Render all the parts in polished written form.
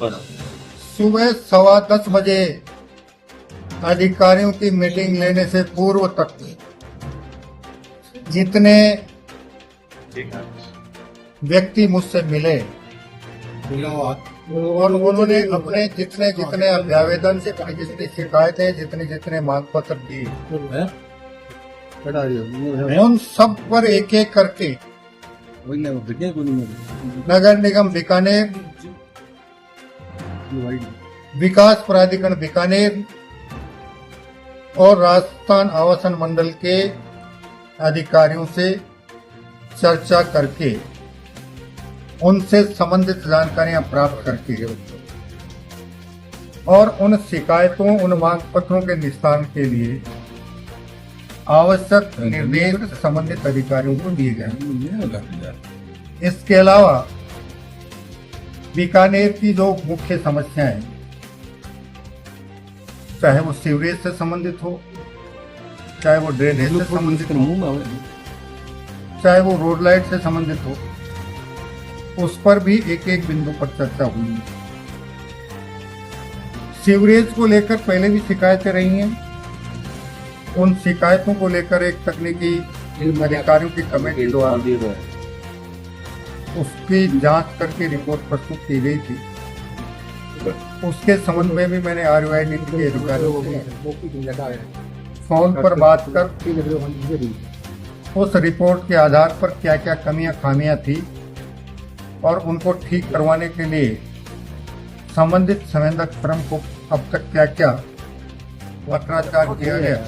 सुबह 10:15 बजे अधिकारियों की मीटिंग लेने से पूर्व तक जितने व्यक्ति मुझसे मिले और उन्होंने अपने जितने जितने अभ्यावेदन से जितनी शिकायतें जितने मांग पत्र दिए उन सब पर एक एक करके नगर निगम बीकानेर, विकास प्राधिकरण बीकानेर और राजस्थान आवासन मंडल के अधिकारियों से चर्चा करके उनसे संबंधित जानकारियां प्राप्त करके और उन शिकायतों उन मांग पत्रों के निस्तारण के लिए आवश्यक निर्देश संबंधित अधिकारियों को दिए गए। इसके अलावा बीकानेर की जो मुख्य समस्याएं चाहे वो सीवरेज से संबंधित हो, चाहे वो ड्रेनेज से संबंधित हो, चाहे वो रोड लाइट से संबंधित हो, उस पर भी एक एक बिंदु पर चर्चा हुई। सीवरेज को लेकर पहले भी शिकायतें रही हैं। उन शिकायतों को लेकर एक तकनीकी अधिकारियों की कमेटी द्वारा उसकी जांच करके रिपोर्ट प्रस्तुत की गई थी। उसके संबंध में भी मैंने RUI नीति के अधिकारियों से फोन पर बात कर उस रिपोर्ट के आधार पर क्या क्या कमियां खामियां थी और उनको ठीक करवाने के लिए संबंधित संवेदक फर्म को अब तक क्या क्या पत्राचार किया गया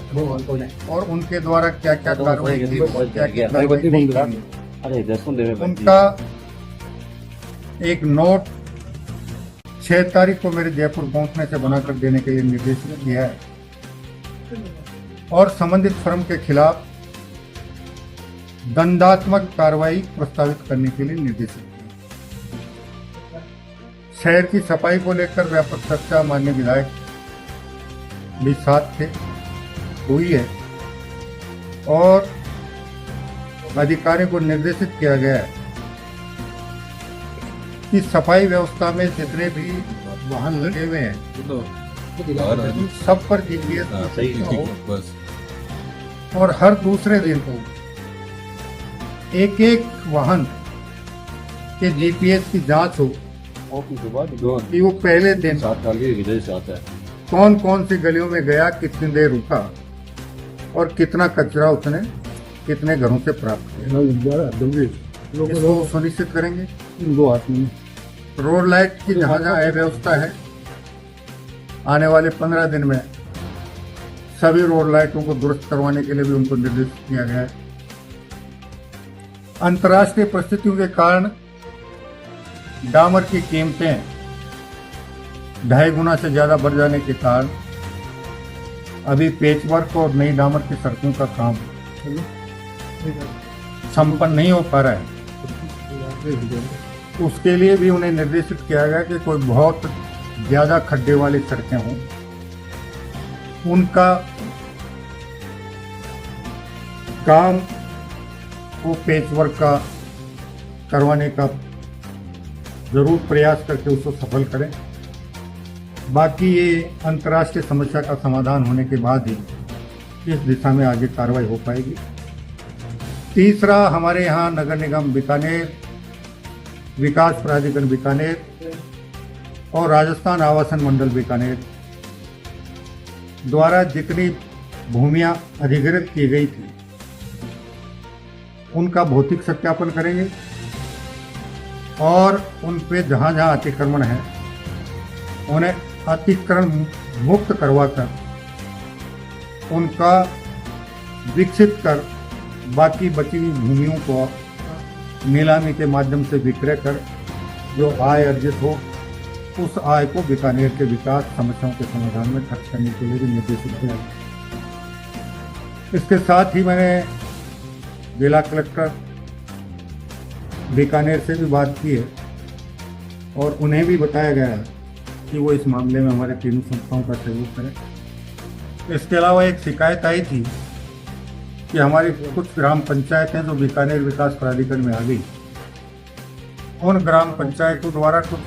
और उनके द्वारा क्या क्या कार्रवाई की, क्या क्या कार्रवाई नहीं की, उनका एक नोट 6 तारीख को मेरे जयपुर पहुंचने से बनाकर देने के लिए निर्देशित किया है और संबंधित फर्म के खिलाफ दंडात्मक कार्रवाई प्रस्तावित करने के लिए निर्देशित किया। शहर की सफाई को लेकर व्यापक चर्चा माननीय विधायक भी साथ थे, हुई है और अधिकारियों को निर्देशित किया गया है कि सफाई व्यवस्था में जितने भी वाहन लगे हुए हैं सब पर GPS और हर दूसरे दिन को एक एक वाहन के GPS की जांच हो कि वो पहले दिन कौन कौन सी गलियों में गया, कितनी देर रुका और कितना कचरा उसने कितने घरों से प्राप्त किया, इसको सुनिश्चित करेंगे। रोड लाइट की जहाँ जहाँ अव्यवस्था है आने वाले 15 दिन में सभी रोड लाइटों को दुरुस्त करवाने के लिए भी उनको निर्देशित किया गया है। अंतर्राष्ट्रीय परिस्थितियों के कारण डामर की कीमतें 2.5 गुना से ज्यादा बढ़ जाने के कारण अभी पेचवर्क और नई डामर की सड़कों का काम संपन्न नहीं हो पा रहा है। उसके लिए भी उन्हें निर्देशित किया गया कि कोई बहुत ज्यादा खड्डे वाली सड़कें हों उनका काम वो पेचवर्क का करवाने का जरूर प्रयास करके उसको सफल करें। बाकी ये अंतर्राष्ट्रीय समस्या का समाधान होने के बाद ही इस दिशा में आगे कार्रवाई हो पाएगी। तीसरा, हमारे यहाँ नगर निगम बीकानेर, विकास प्राधिकरण बीकानेर और राजस्थान आवासन मंडल बीकानेर द्वारा जितनी भूमियां अधिग्रहित की गई थी उनका भौतिक सत्यापन करेंगे और उन पे जहाँ जहाँ अतिक्रमण है उन्हें अतिक्रमण मुक्त करवाकर उनका विकसित कर बाकी बची हुई भूमियों को नीलामी के माध्यम से विक्रय कर जो आय अर्जित हो उस आय को बीकानेर के विकास समस्याओं के समाधान में खर्च करने के लिए भी निर्देशित किया। इसके साथ ही मैंने जिला कलेक्टर बीकानेर से भी बात की है और उन्हें भी बताया गया है कि वो इस मामले में हमारे तीनों संस्थाओं का सहयोग करें। इसके अलावा एक शिकायत आई थी कि हमारी कुछ ग्राम पंचायतें जो बीकानेर विकास प्राधिकरण में आ गई, उन ग्राम पंचायतों द्वारा कुछ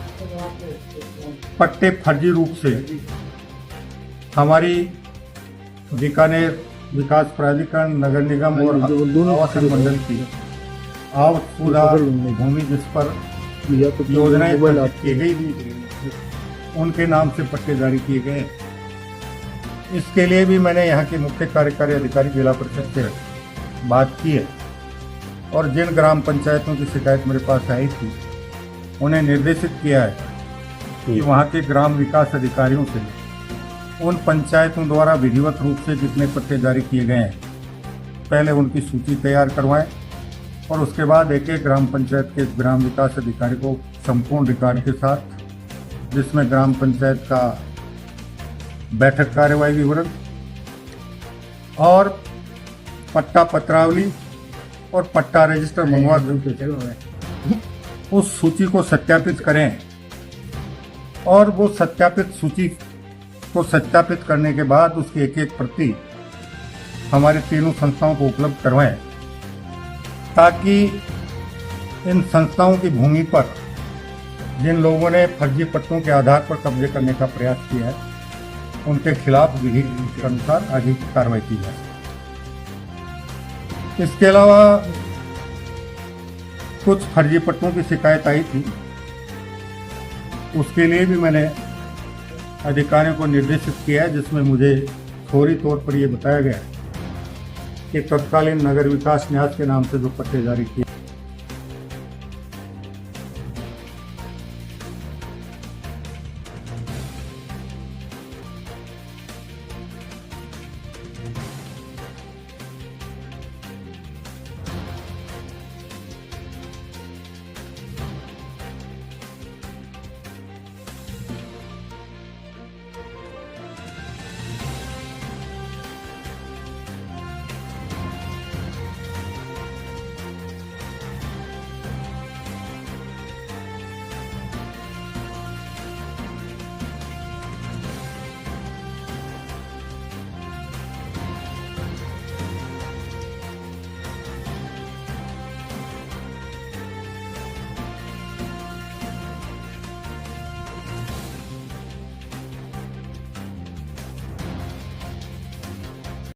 पट्टे फर्जी रूप से हमारी बीकानेर विकास प्राधिकरण, नगर निगम और आवासन मंडल की आवासशुदा भूमि जिस पर योजनाएं की गई उनके नाम से पट्टे जारी किए गए। इसके लिए भी मैंने यहाँ के मुख्य कार्यकारी अधिकारी जिला परिषद से बात की है और जिन ग्राम पंचायतों की शिकायत मेरे पास आई थी उन्हें निर्देशित किया है कि वहाँ के ग्राम विकास अधिकारियों से उन पंचायतों द्वारा विधिवत रूप से जितने पट्टे जारी किए गए हैं पहले उनकी सूची तैयार करवाएं और उसके बाद एक एक ग्राम पंचायत के ग्राम विकास अधिकारी को संपूर्ण रिकॉर्ड के साथ, जिसमें ग्राम पंचायत का बैठक कार्यवाही विवरण और पट्टा पत्रावली और पट्टा रजिस्टर मंगवा उस सूची को सत्यापित करें और वो सत्यापित सूची को सत्यापित करने के बाद उसकी एक एक प्रति हमारे तीनों संस्थाओं को उपलब्ध करवाएं ताकि इन संस्थाओं की भूमि पर जिन लोगों ने फर्जी पट्टों के आधार पर कब्जे करने का प्रयास किया है उनके खिलाफ विधि के अनुसार आगे कार्रवाई की जाए। इसके अलावा कुछ फर्जी पट्टों की शिकायत आई थी, उसके लिए भी मैंने अधिकारियों को निर्देशित किया है, जिसमें मुझे फौरी तौर पर यह बताया गया कि तत्कालीन नगर विकास न्यास के नाम से जो पट्टे जारी किए